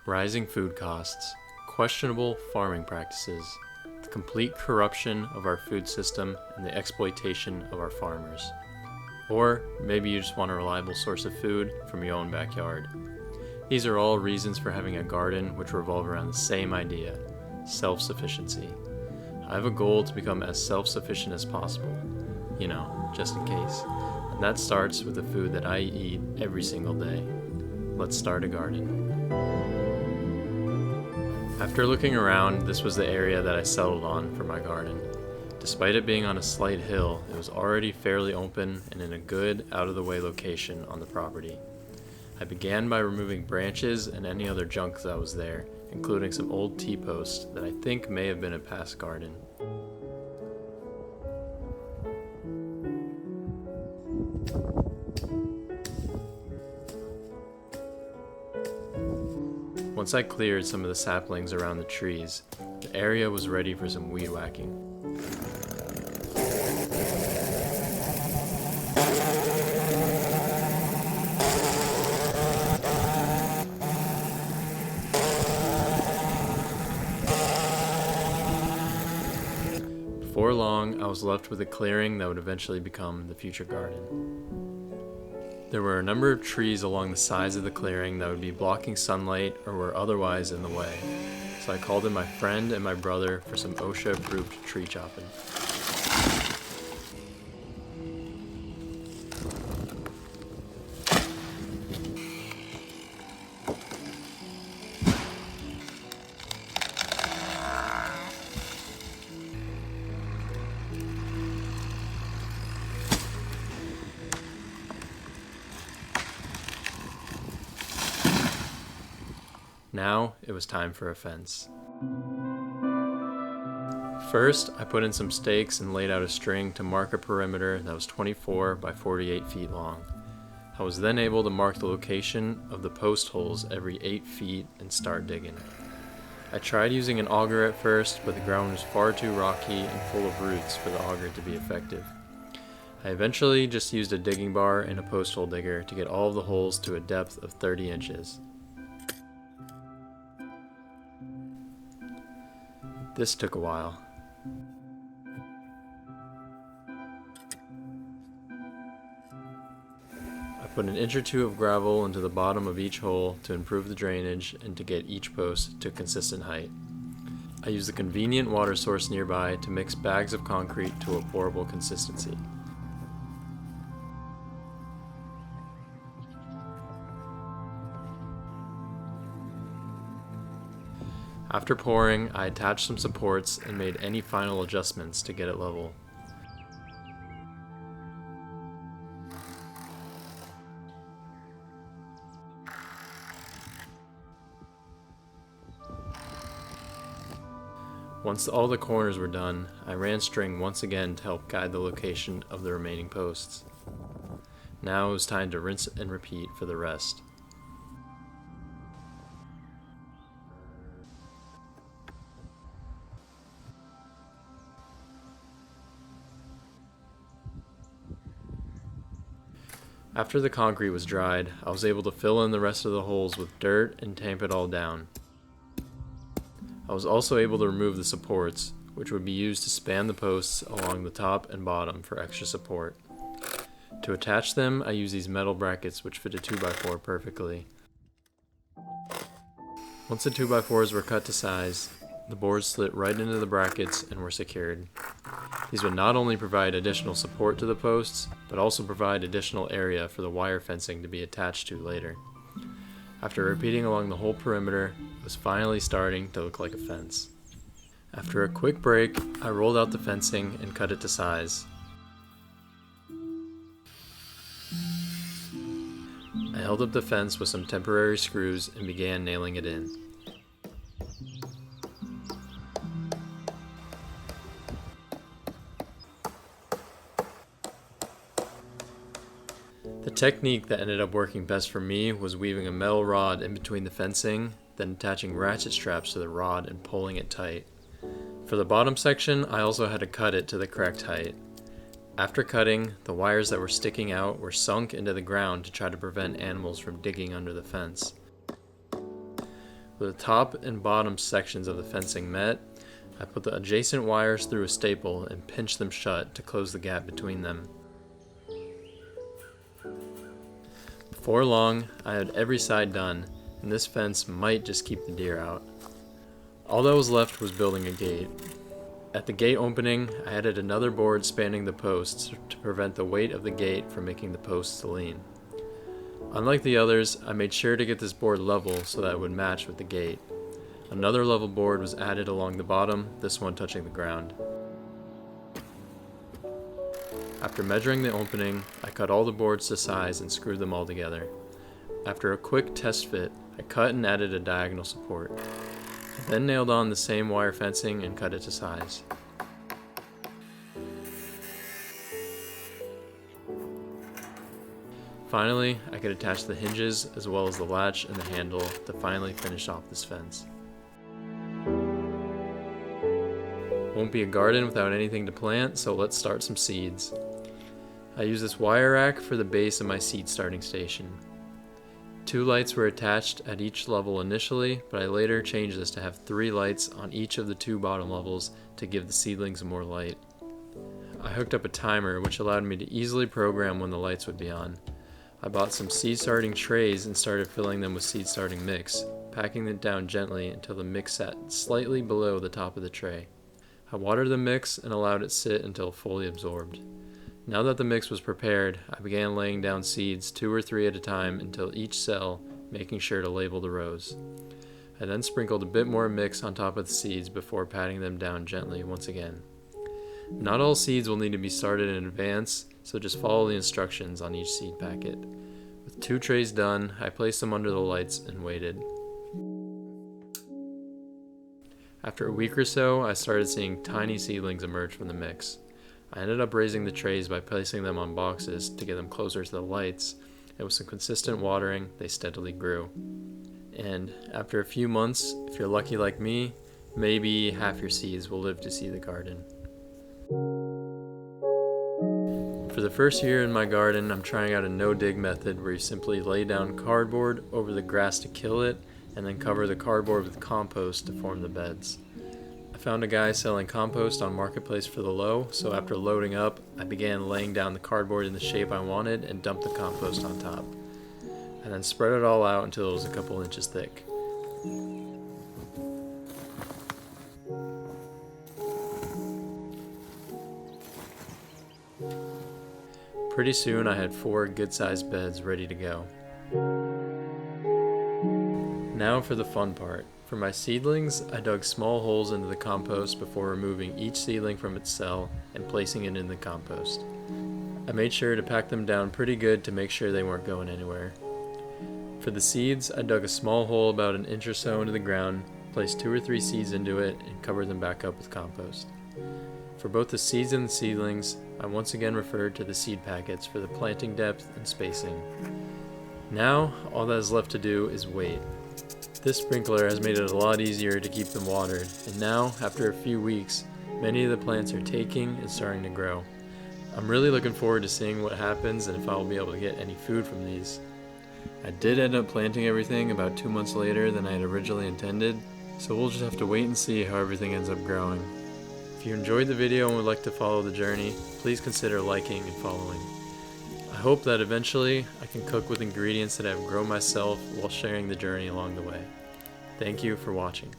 rising food costs, questionable farming practices, the complete corruption of our food system, and the exploitation of our farmers. Or maybe you just want a reliable source of food from your own backyard. These are all reasons for having a garden which revolve around the same idea, self-sufficiency. I have a goal to become as self-sufficient as possible, just in case. And that starts with the food that I eat every single day. Let's start a garden. After looking around, this was the area that I settled on for my garden. Despite it being on a slight hill, it was already fairly open and in a good, out-of-the-way location on the property. I began by removing branches and any other junk that was there, including some old T-posts that I think may have been a past garden. Once I cleared some of the saplings around the trees, the area was ready for some weed whacking. Before long, I was left with a clearing that would eventually become the future garden. There were a number of trees along the sides of the clearing that would be blocking sunlight or were otherwise in the way, so I called in my friend and my brother for some OSHA-approved tree chopping. Now it was time for a fence. First, I put in some stakes and laid out a string to mark a perimeter that was 24 by 48 feet long. I was then able to mark the location of the post holes every 8 feet and start digging. I tried using an auger at first, but the ground was far too rocky and full of roots for the auger to be effective. I eventually just used a digging bar and a post hole digger to get all of the holes to a depth of 30 inches. This took a while. I put an inch or two of gravel into the bottom of each hole to improve the drainage and to get each post to a consistent height. I used a convenient water source nearby to mix bags of concrete to a pourable consistency. After pouring, I attached some supports and made any final adjustments to get it level. Once all the corners were done, I ran string once again to help guide the location of the remaining posts. Now it was time to rinse and repeat for the rest. After the concrete was dried, I was able to fill in the rest of the holes with dirt and tamp it all down. I was also able to remove the supports, which would be used to span the posts along the top and bottom for extra support. To attach them, I used these metal brackets which fit a 2x4 perfectly. Once the 2x4s were cut to size, the boards slid right into the brackets and were secured. These would not only provide additional support to the posts, but also provide additional area for the wire fencing to be attached to later. After repeating along the whole perimeter, it was finally starting to look like a fence. After a quick break, I rolled out the fencing and cut it to size. I held up the fence with some temporary screws and began nailing it in. The technique that ended up working best for me was weaving a metal rod in between the fencing, then attaching ratchet straps to the rod and pulling it tight. For the bottom section, I also had to cut it to the correct height. After cutting, the wires that were sticking out were sunk into the ground to try to prevent animals from digging under the fence. Where the top and bottom sections of the fencing met, I put the adjacent wires through a staple and pinched them shut to close the gap between them. Before long, I had every side done, and this fence might just keep the deer out. All that was left was building a gate. At the gate opening, I added another board spanning the posts to prevent the weight of the gate from making the posts lean. Unlike the others, I made sure to get this board level so that it would match with the gate. Another level board was added along the bottom, this one touching the ground. After measuring the opening, I cut all the boards to size and screwed them all together. After a quick test fit, I cut and added a diagonal support. I then nailed on the same wire fencing and cut it to size. Finally, I could attach the hinges as well as the latch and the handle to finally finish off this fence. Won't be a garden without anything to plant, so let's start some seeds. I use this wire rack for the base of my seed starting station. 2 lights were attached at each level initially, but I later changed this to have 3 lights on each of the 2 bottom levels to give the seedlings more light. I hooked up a timer which allowed me to easily program when the lights would be on. I bought some seed starting trays and started filling them with seed starting mix, packing it down gently until the mix sat slightly below the top of the tray. I watered the mix and allowed it sit until fully absorbed. Now that the mix was prepared, I began laying down seeds 2 or 3 at a time until each cell, making sure to label the rows. I then sprinkled a bit more mix on top of the seeds before patting them down gently once again. Not all seeds will need to be started in advance, so just follow the instructions on each seed packet. With 2 trays done, I placed them under the lights and waited. After a week or so, I started seeing tiny seedlings emerge from the mix. I ended up raising the trays by placing them on boxes to get them closer to the lights, and with some consistent watering, they steadily grew. And after a few months, if you're lucky like me, maybe half your seeds will live to see the garden. For the first year in my garden, I'm trying out a no-dig method where you simply lay down cardboard over the grass to kill it, and then cover the cardboard with compost to form the beds. I found a guy selling compost on Marketplace for the low, so after loading up, I began laying down the cardboard in the shape I wanted and dumped the compost on top. I then spread it all out until it was a couple inches thick. Pretty soon I had 4 good-sized beds ready to go. Now for the fun part. For my seedlings, I dug small holes into the compost before removing each seedling from its cell and placing it in the compost. I made sure to pack them down pretty good to make sure they weren't going anywhere. For the seeds, I dug a small hole about an inch or so into the ground, placed 2 or 3 seeds into it, and covered them back up with compost. For both the seeds and the seedlings, I once again referred to the seed packets for the planting depth and spacing. Now, all that is left to do is wait. This sprinkler has made it a lot easier to keep them watered, and now, after a few weeks, many of the plants are taking and starting to grow. I'm really looking forward to seeing what happens and if I will be able to get any food from these. I did end up planting everything about 2 months later than I had originally intended, so we'll just have to wait and see how everything ends up growing. If you enjoyed the video and would like to follow the journey, please consider liking and following. I hope that eventually I can cook with ingredients that I've grown myself while sharing the journey along the way. Thank you for watching.